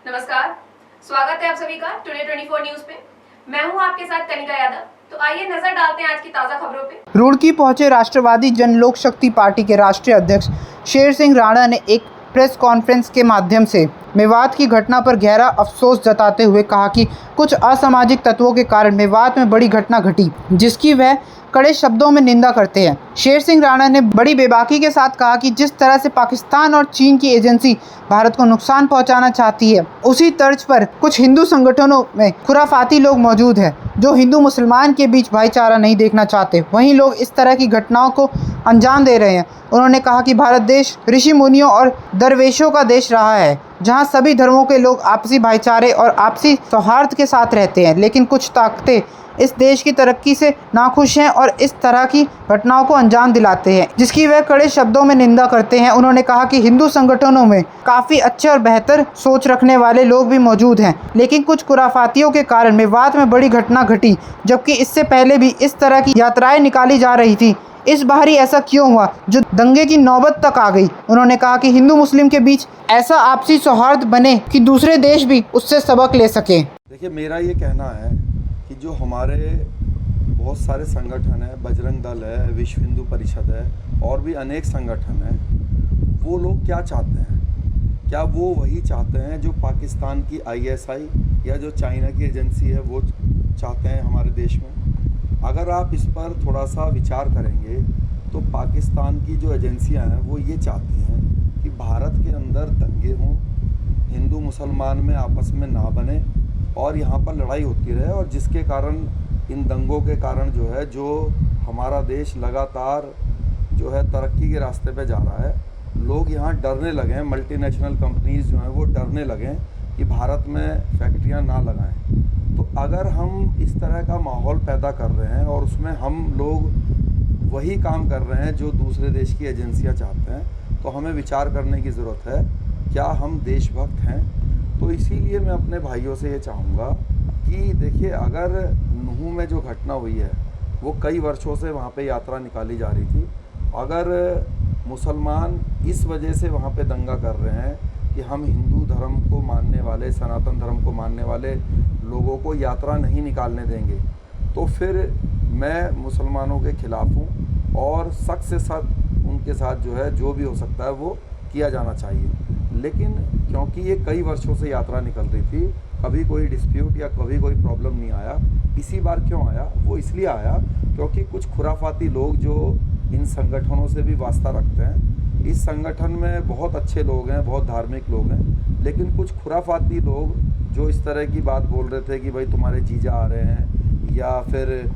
नमस्कार, स्वागत है आप सभी का टुडे 24 न्यूज पे। मैं हूं आपके साथ कनिका यादव। तो आइए नजर डालते हैं आज की ताजा खबरों पे। रुड़की पहुंचे राष्ट्रवादी जन लोक शक्ति पार्टी के राष्ट्रीय अध्यक्ष शेर सिंह राणा ने एक प्रेस कॉन्फ्रेंस के माध्यम से मेवात की घटना पर गहरा अफसोस जताते हुए कहा कि कुछ असामाजिक तत्वों के कारण मेवात में बड़ी घटना घटी, जिसकी वह कड़े शब्दों में निंदा करते हैं। शेर सिंह राणा ने बड़ी बेबाकी के साथ कहा कि जिस तरह से पाकिस्तान और चीन की एजेंसी भारत को नुकसान पहुंचाना चाहती है, उसी तर्ज पर कुछ हिंदू संगठनों में खुराफाती लोग मौजूद हैं जो हिंदू मुसलमान के बीच भाईचारा नहीं देखना चाहते। वहीं लोग इस तरह की घटनाओं को अंजाम दे रहे हैं। उन्होंने कहा कि भारत देश ऋषि मुनियों और दरवेशों का देश रहा है, जहां सभी धर्मों के लोग आपसी भाईचारे और आपसी सौहार्द के साथ रहते हैं, लेकिन कुछ ताकतें इस देश की तरक्की से नाखुश हैं और इस तरह की घटनाओं को अंजाम दिलाते हैं, जिसकी वह कड़े शब्दों में निंदा करते हैं। उन्होंने कहा कि हिंदू संगठनों में काफ़ी अच्छे और बेहतर सोच रखने वाले लोग भी मौजूद हैं, लेकिन कुछ खुराफातियों के कारण मेवात में बड़ी घटना घटी, जबकि इससे पहले भी इस तरह की यात्राएं निकाली जा रही थी। इस बार ही ऐसा क्यों हुआ जो दंगे की नौबत तक आ गई। उन्होंने कहा कि हिंदू मुस्लिम के बीच ऐसा आपसी सौहार्द बने कि दूसरे देश भी उससे सबक ले सकें। देखिए, मेरा ये कहना है कि जो हमारे बहुत सारे संगठन हैं, बजरंग दल है, विश्व हिंदू परिषद है और भी अनेक संगठन हैं, वो लोग क्या चाहते हैं? क्या वो वही चाहते हैं जो पाकिस्तान की ISI या जो चाइना की एजेंसी है वो चाहते हैं हमारे देश में? अगर आप इस पर थोड़ा सा विचार करेंगे तो पाकिस्तान की जो एजेंसियां हैं वो ये चाहती हैं कि भारत के अंदर दंगे हों, हिंदू मुसलमान में आपस में ना बने और यहाँ पर लड़ाई होती रहे, और जिसके कारण इन दंगों के कारण जो है जो हमारा देश लगातार जो है तरक्की के रास्ते पे जा रहा है, लोग यहाँ डरने लगे हैं, मल्टीनेशनल कंपनीज जो हैं वो डरने लगे हैं कि भारत में फैक्ट्रियाँ ना लगाएं। तो अगर हम इस तरह का माहौल पैदा कर रहे हैं और उसमें हम लोग वही काम कर रहे हैं जो दूसरे देश की एजेंसियाँ चाहते हैं, तो हमें विचार करने की ज़रूरत है, क्या हम देशभक्त हैं? तो इसीलिए मैं अपने भाइयों से ये चाहूँगा कि देखिए, अगर नूह में जो घटना हुई है वो कई वर्षों से वहाँ पे यात्रा निकाली जा रही थी। अगर मुसलमान इस वजह से वहाँ पे दंगा कर रहे हैं कि हम हिंदू धर्म को मानने वाले, सनातन धर्म को मानने वाले लोगों को यात्रा नहीं निकालने देंगे, तो फिर मैं मुसलमानों के ख़िलाफ़ हूँ और सख्त से सख्त उनके साथ जो है जो भी हो सकता है वो किया जाना चाहिए। लेकिन क्योंकि ये कई वर्षों से यात्रा निकल रही थी, कभी कोई डिस्प्यूट या कभी कोई प्रॉब्लम नहीं आया। इसी बार क्यों आया? वो इसलिए आया क्योंकि कुछ खुराफाती लोग जो इन संगठनों से भी वास्ता रखते हैं, इस संगठन में बहुत अच्छे लोग हैं, बहुत धार्मिक लोग हैं, लेकिन कुछ खुराफाती लोग जो इस तरह की बात बोल रहे थे कि भाई तुम्हारे जीजा आ रहे हैं या फिर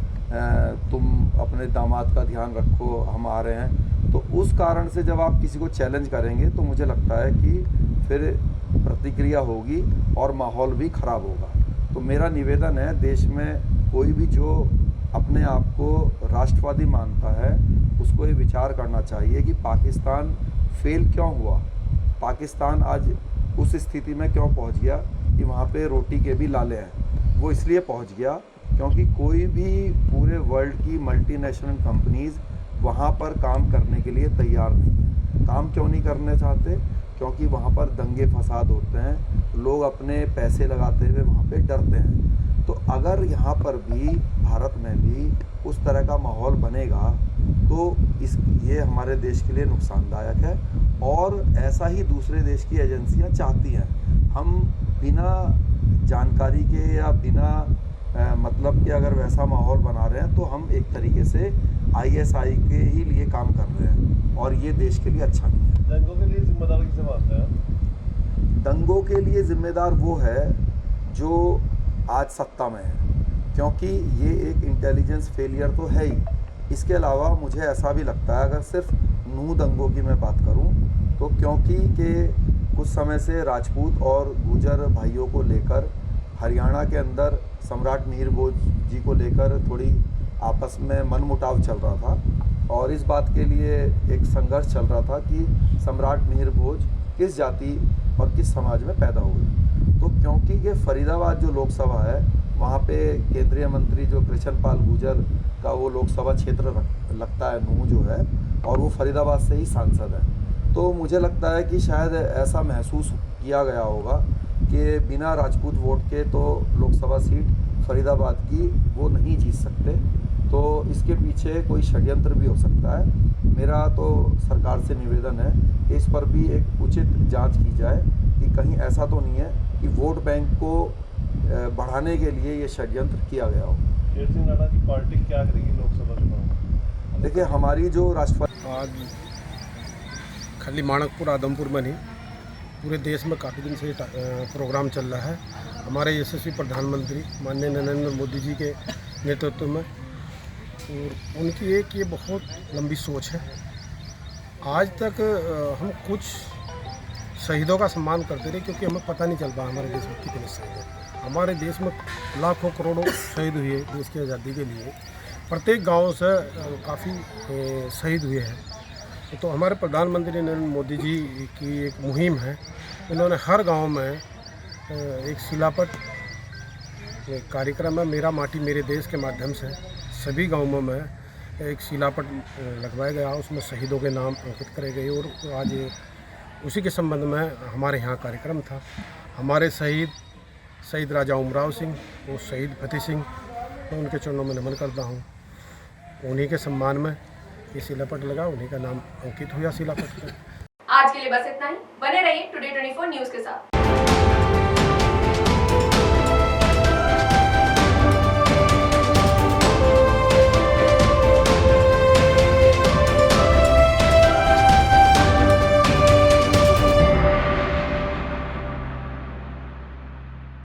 तुम अपने दामाद का ध्यान रखो, हम आ रहे हैं, तो उस कारण से जब आप किसी को चैलेंज करेंगे तो मुझे लगता है कि फिर प्रतिक्रिया होगी और माहौल भी ख़राब होगा। तो मेरा निवेदन है, देश में कोई भी जो अपने आप को राष्ट्रवादी मानता है उसको ये विचार करना चाहिए कि पाकिस्तान फेल क्यों हुआ, पाकिस्तान आज उस स्थिति में क्यों पहुंच गया कि वहाँ पे रोटी के भी लाले हैं। वो इसलिए पहुंच गया क्योंकि कोई भी पूरे वर्ल्ड की मल्टीनेशनल कंपनीज़ वहाँ पर काम करने के लिए तैयार नहीं है। काम क्यों नहीं करने चाहते? क्योंकि वहाँ पर दंगे फसाद होते हैं, लोग अपने पैसे लगाते हुए वहाँ पे डरते हैं। तो अगर यहाँ पर भी, भारत में भी उस तरह का माहौल बनेगा तो ये हमारे देश के लिए नुकसानदायक है, और ऐसा ही दूसरे देश की एजेंसियाँ चाहती हैं। हम बिना जानकारी के या बिना मतलब कि अगर वैसा माहौल बना रहे हैं तो हम एक तरीके से ISI के ही लिए काम कर रहे हैं, और ये देश के लिए अच्छा नहीं है। दंगों के लिए जिम्मेदार किसे मानते हैं? दंगों के लिए जिम्मेदार वो है जो आज सत्ता में है, क्योंकि ये एक इंटेलिजेंस फेलियर तो है ही। इसके अलावा मुझे ऐसा भी लगता है, अगर सिर्फ नूह दंगों की मैं बात करूं, तो क्योंकि के कुछ समय से राजपूत और गुर्जर भाइयों को लेकर हरियाणा के अंदर सम्राट मिहिर भोज जी को लेकर थोड़ी आपस में मनमुटाव चल रहा था, और इस बात के लिए एक संघर्ष चल रहा था कि सम्राट मिहिर भोज किस जाति और किस समाज में पैदा हुए। तो क्योंकि ये फरीदाबाद जो लोकसभा है, वहाँ पे केंद्रीय मंत्री जो कृष्ण पाल गुर्जर का वो लोकसभा क्षेत्र लगता है, नूह जो है, और वो फरीदाबाद से ही सांसद है। तो मुझे लगता है कि शायद ऐसा महसूस किया गया होगा कि बिना राजपूत वोट के तो लोकसभा सीट फरीदाबाद की वो नहीं जीत सकते। तो इसके पीछे कोई षड्यंत्र भी हो सकता है। मेरा तो सरकार से निवेदन है कि इस पर भी एक उचित जांच की जाए कि कहीं ऐसा तो नहीं है कि वोट बैंक को बढ़ाने के लिए ये षड्यंत्र किया गया हो। शेर सिंह राणा की पार्टी क्या करेगी लोकसभा चुनाव में? देखिए, हमारी जो राष्ट्रपति आज खाली माणकपुर आदमपुर में नहीं, पूरे देश में काफ़ी दिन से प्रोग्राम चल रहा है। हमारे यशस्वी प्रधानमंत्री माननीय नरेंद्र मोदी जी के नेतृत्व में, और उनकी एक ये बहुत लंबी सोच है। आज तक हम कुछ शहीदों का सम्मान करते रहे, क्योंकि हमें पता नहीं चल पाया हमारे देश में कितने शहीद हैं। हमारे देश में लाखों करोड़ों शहीद हुए देश की आज़ादी के लिए। प्रत्येक गांव से काफ़ी शहीद हुए हैं। तो हमारे प्रधानमंत्री नरेंद्र मोदी जी की एक मुहिम है। इन्होंने हर गांव में एक शिलापट कार्यक्रम है, मेरा माटी मेरे देश के माध्यम से सभी गांवों में एक शिलापट लगवाया गया। उसमें शहीदों के नाम अंकित करे गए, और आज उसी के संबंध में हमारे यहाँ कार्यक्रम था। हमारे शहीद राजा उमराव सिंह और शहीद फतेह सिंह, मैं उनके चरणों में नमन करता हूँ। उन्हीं के सम्मान में ये शिलापट लगा, उन्हीं का नाम अंकित हुआ शिलापट पर। आज के लिए बस इतना ही। बने रहिए टुडे 24 न्यूज के साथ।